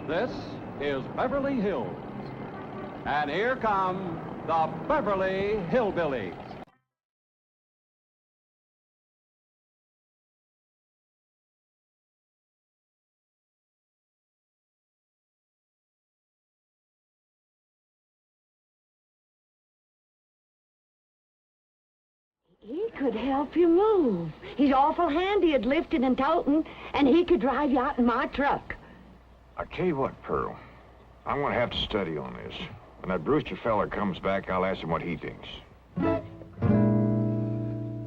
This is Beverly Hills. And here come the Beverly Hillbillies. He could help you move. He's awful handy at lifting and toting, and he could drive you out in my truck. I'll tell you what, Pearl. I'm going to have to study on this. When that Brewster feller comes back, I'll ask him what he thinks.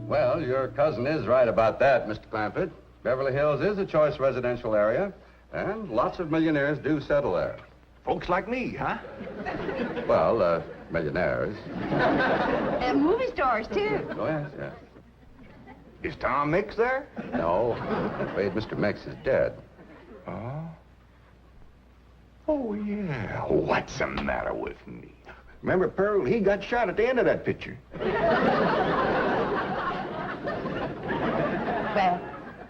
Well, your cousin is right about that, Mr. Clampett. Beverly Hills is a choice residential area, and lots of millionaires do settle there. Folks like me, huh? Well, millionaires. And movie stars, too. Oh, yes, yes. Is Tom Mix there? No, I'm afraid Mr. Mix is dead. Oh? Oh, yeah. What's the matter with me? Remember, Pearl, he got shot at the end of that picture. Well,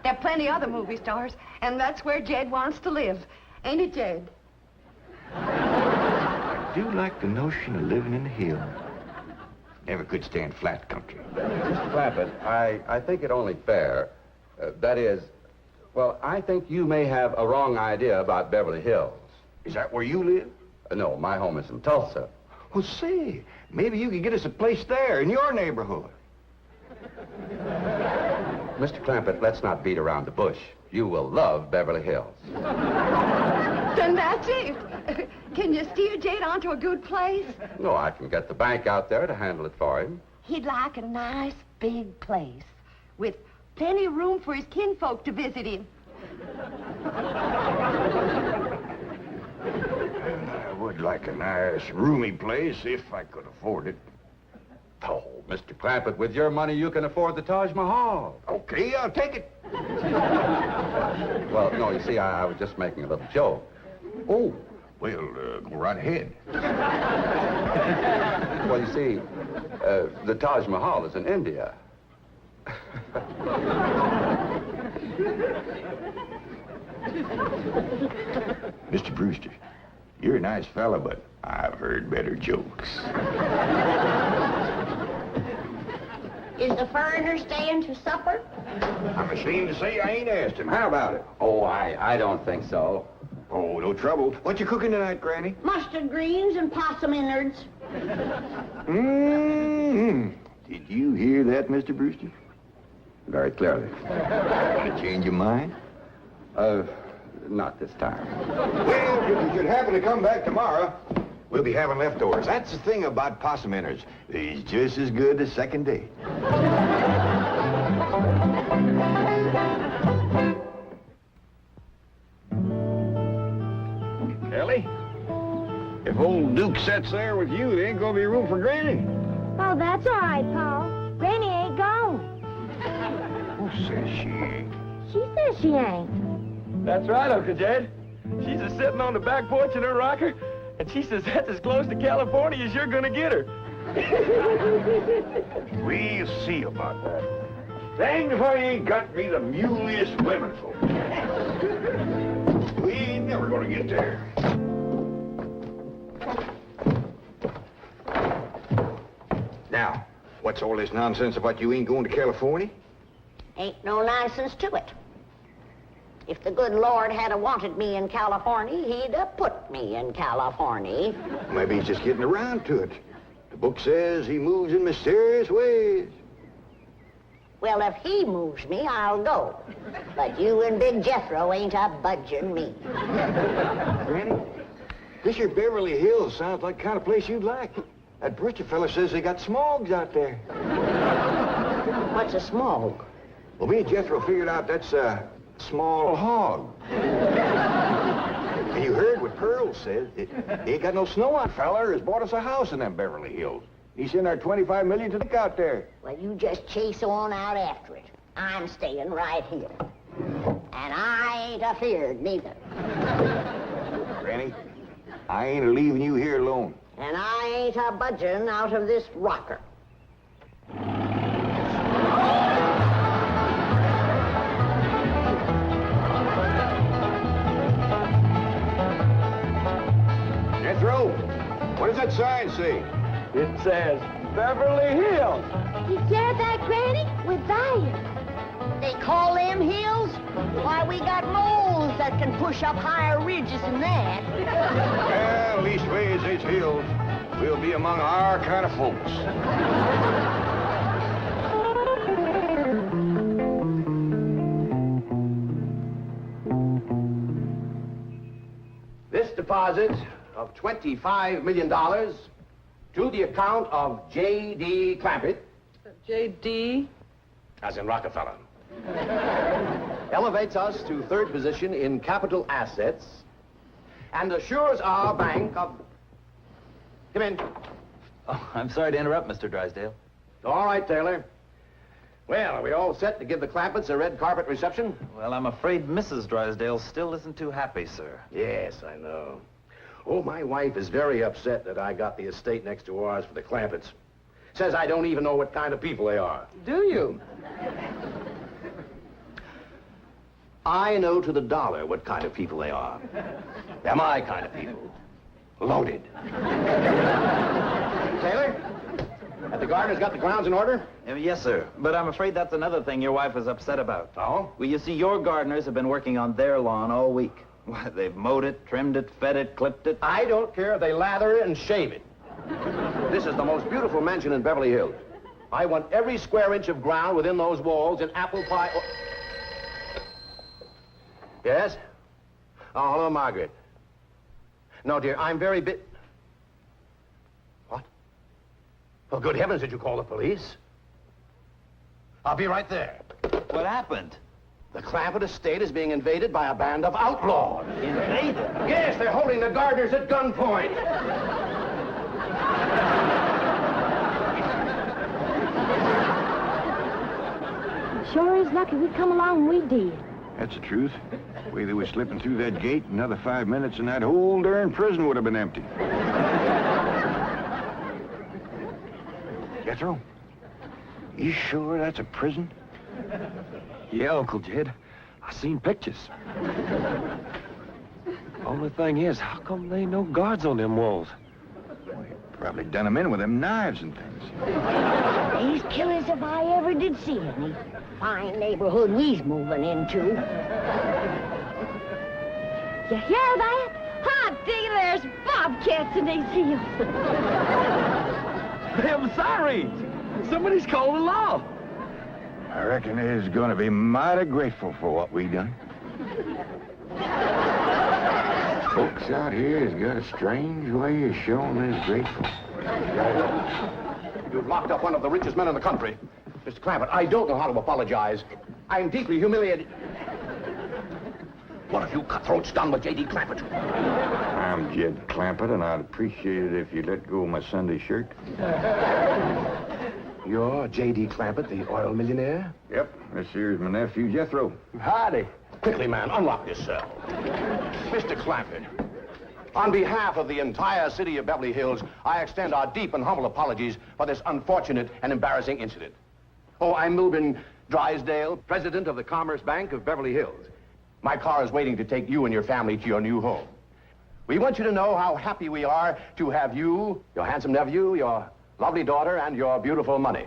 there are plenty other movie stars, and that's where Jed wants to live. Ain't it, Jed? I do like the notion of living in the hills. Never could stand flat country. Mr. Clampett, I think it only fair. That is, well, I think you may have a wrong idea about Beverly Hills. Is that where you live? No, my home is in Tulsa. Well, say, maybe you could get us a place there in your neighborhood. Mr. Clampett, let's not beat around the bush. You will love Beverly Hills. Then that's it. Can you steer Jed onto a good place? No, I can get the bank out there to handle it for him. He'd like a nice big place with plenty of room for his kinfolk to visit him. I would like a nice, roomy place if I could afford it. Oh, Mr. Clampett, with your money, you can afford the Taj Mahal. Okay, I'll take it. Well, no, you see, I was just making a little joke. Oh, well, go right ahead. Well, you see, the Taj Mahal is in India. Mr. Brewster, you're a nice fella, but I've heard better jokes. Is the foreigner staying to supper? I'm ashamed to say I ain't asked him. How about it? Oh, I don't think so. Oh, no trouble. What you cooking tonight, Granny? Mustard greens and possum innards. Mm-hmm. Did you hear that, Mr. Brewster? Very clearly. Want to change your mind? Not this time. Well, if you should happen to come back tomorrow, we'll be having leftovers. That's the thing about possum innards. They's just as good the second day. Ellie, if old Duke sits there with you, there ain't gonna be room for Granny. Oh, that's all right, Paul. Granny ain't gone. Who says she ain't? She says she ain't. That's right, Uncle Jed. She's just sitting on the back porch in her rocker, and she says that's as close to California as you're gonna get her. We'll see about that. Dang if I ain't got me the muliest women folk. We ain't never gonna get there. Now, what's all this nonsense about you ain't going to California? Ain't no nonsense to it. If the good Lord had wanted me in California, he'd have put me in California. Maybe he's just getting around to it. The book says he moves in mysterious ways. Well, if he moves me, I'll go. But you and Big Jethro ain't a budging me. Granny, this here Beverly Hills sounds like the kind of place you'd like. That Brewster fella says they got smogs out there. What's a smog? Well, me and Jethro figured out that's a small hog. And you heard what Pearl said. They ain't got no snow on. Feller has bought us a house in them Beverly Hills. He sent our $25 million to look out there. Well, you just chase on out after it. I'm staying right here. And I ain't afeard neither. Granny, I ain't leaving you here alone. And I ain't a budging out of this rocker. What does that sign say? It says Beverly Hills. You hear that, Granny? We're there. They call them hills? Why, we got moles that can push up higher ridges than that. Well, leastways, it's hills. We'll be among our kind of folks. This deposit of $25 million to the account of J.D. Clampett, J.D.? as in Rockefeller, elevates us to third position in capital assets and assures our bank of... Come in. Oh, I'm sorry to interrupt, Mr. Drysdale. All right, Taylor. Well, are we all set to give the Clampetts a red carpet reception? Well, I'm afraid Mrs. Drysdale still isn't too happy, sir. Yes, I know. Oh, my wife is very upset that I got the estate next to ours for the Clampetts. Says I don't even know what kind of people they are. Do you? I know to the dollar what kind of people they are. They're my kind of people. Loaded. Taylor, have the gardeners got the grounds in order? Yes, sir. But I'm afraid that's another thing your wife is upset about. Oh? Well, you see, your gardeners have been working on their lawn all week. Why, they've mowed it, trimmed it, fed it, clipped it. I don't care if they lather it and shave it. This is the most beautiful mansion in Beverly Hills. I want every square inch of ground within those walls in apple pie... Yes? Oh, hello, Margaret. No, dear, I'm very What? Well, good heavens, did you call the police? I'll be right there. What happened? The Clampett estate is being invaded by a band of outlaws. Invaded? Yes, they're holding the gardeners at gunpoint. Sure is lucky we come along when we did. That's the truth. The way they were slipping through that gate, another 5 minutes and that whole darn prison would have been empty. Jethro, you sure that's a prison? Yeah, Uncle Jed. I seen pictures. Only thing is, how come there ain't no guards on them walls? Probably done them in with them knives and things. These killers if I ever did see any. Fine neighborhood we's moving into. You hear that? Hot diggity, there's bobcats in these hills. Them sirens! Somebody's called the law. I reckon they's gonna be mighty grateful for what we done. Folks out here has got a strange way of showing they're grateful. You've locked up one of the richest men in the country. Mr. Clampett, I don't know how to apologize. I'm deeply humiliated. What have you cutthroats done with J.D. Clampett? I'm Jed Clampett, and I'd appreciate it if you let go of my Sunday shirt. You're J.D. Clampett, the oil millionaire? Yep, this here's my nephew, Jethro. Howdy. Quickly, man, unlock this cell. Mr. Clampett, on behalf of the entire city of Beverly Hills, I extend our deep and humble apologies for this unfortunate and embarrassing incident. Oh, I'm Milburn Drysdale, president of the Commerce Bank of Beverly Hills. My car is waiting to take you and your family to your new home. We want you to know how happy we are to have you, your handsome nephew, your lovely daughter, and your beautiful mother.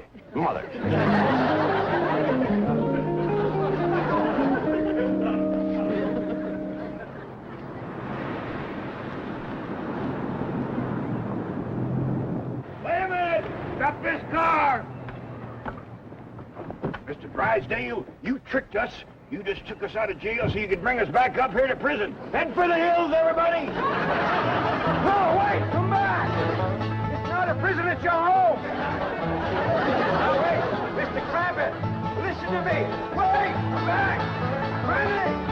Stop this car! Mr. Drysdale, you tricked us. You just took us out of jail so you could bring us back up here to prison. Head for the hills, everybody! No, wait! Come back! It's not a prison, it's your home! Now, wait! Mr. Clampett, listen to me! Wait! Come back! Granny!